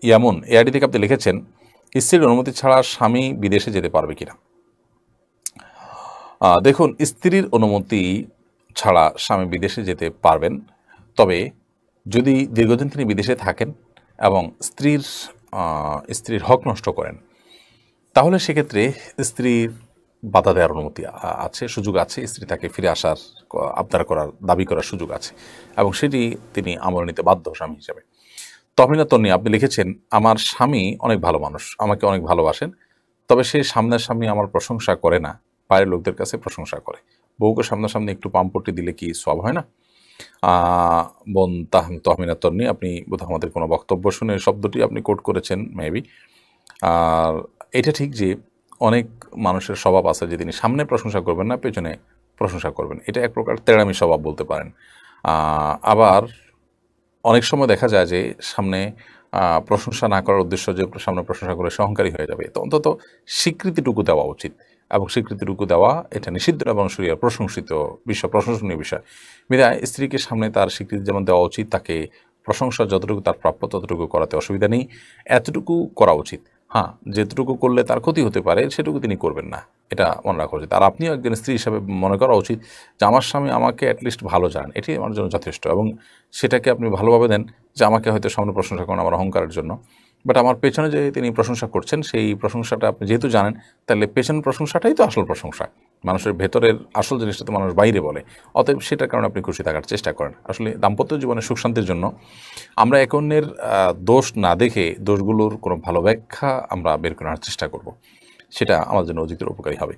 ইয়ামুন AID থেকে আপনি লিখেছেন, স্ত্রীর অনুমতি ছাড়া স্বামী বিদেশে যেতে পারবে কিনা। দেখুন, স্ত্রীর অনুমতি ছাড়া স্বামী বিদেশে যেতে পারবেন, তবে যদি দীর্ঘদিন তিনি বিদেশে থাকেন এবং স্ত্রীর হক নষ্ট করেন, তাহলে সেক্ষেত্রে স্ত্রীর বাধা দেওয়ার অনুমতি আছে, সুযোগ আছে। স্ত্রী তাকে ফিরে আসার আবদার করার, দাবি করার সুযোগ আছে এবং সেটি তিনি আমলে নিতে বাধ্য স্বামী হিসেবে। তহমিনা তন্নি আপনি লিখেছেন, আমার স্বামী অনেক ভালো মানুষ, আমাকে অনেক ভালোবাসেন, তবে সে সামনাসামনি আমার প্রশংসা করে না, বাইরের লোকদের কাছে প্রশংসা করে। বউকে সামনাসামনি একটু পাম্পটি দিলে কি সওয়াব হয় না? বোন তহমিনা তন্নি, আপনি বোধহয় আমাদের কোনো বক্তব্য শুনে শব্দটি আপনি কোট করেছেন মেবি। আর এটা ঠিক যে অনেক মানুষের স্বভাব আছে যে তিনি সামনে প্রশংসা করবেন না, পেছনে প্রশংসা করবেন। এটা এক প্রকার তেড়ামি স্বভাব বলতে পারেন। আবার অনেক সময় দেখা যায় যে সামনে প্রশংসা না করার উদ্দেশ্য যে সামনে প্রশংসা করে সে অহংকারী হয়ে যাবে। তো অন্তত স্বীকৃতিটুকু দেওয়া উচিত, এবং স্বীকৃতিটুকু দেওয়া এটা নিষিদ্ধ এবং শরীয়ত প্রশংসিত বিষয়, প্রশংসনীয় বিষয়। বিধায় স্ত্রীকে সামনে তার স্বীকৃতি যেমন দেওয়া উচিত, তাকে প্রশংসা যতটুকু তার প্রাপ্য ততটুকু করাতে অসুবিধা নেই, এতটুকু করা উচিত। হ্যাঁ, যেতটুকু করলে তার ক্ষতি হতে পারে সেটুকু তিনি করবেন না, এটা মনে রাখা উচিত। আর আপনিও একজন স্ত্রী হিসাবে মনে করা উচিত যে আমার স্বামী আমাকে অ্যাটলিস্ট ভালো জানেন, এটি আমার জন্য যথেষ্ট, এবং সেটাকে আপনি ভালোভাবে দেন যে আমাকে হয়তো সামনে প্রশংসা করেন আমার অহংকারের জন্য, বাট আমার পেছনে যে তিনি প্রশংসা করছেন সেই প্রশংসাটা আপনি যেহেতু জানেন, তাহলে পেছনের প্রশংসাটাই তো আসল প্রশংসা। মানুষের ভেতরের আসল জিনিসটা তো মানুষ বাইরে বলে, অতএব সেটার কারণে আপনি খুশি থাকার চেষ্টা করেন। আসলে দাম্পত্য জীবনের সুখ শান্তির জন্য আমরা এক অন্যের দোষ না দেখে দোষগুলোর কোনো ভালো ব্যাখ্যা আমরা বের করার চেষ্টা করব, সেটা আমাদের জন্য অধিকতর উপকারী হবে।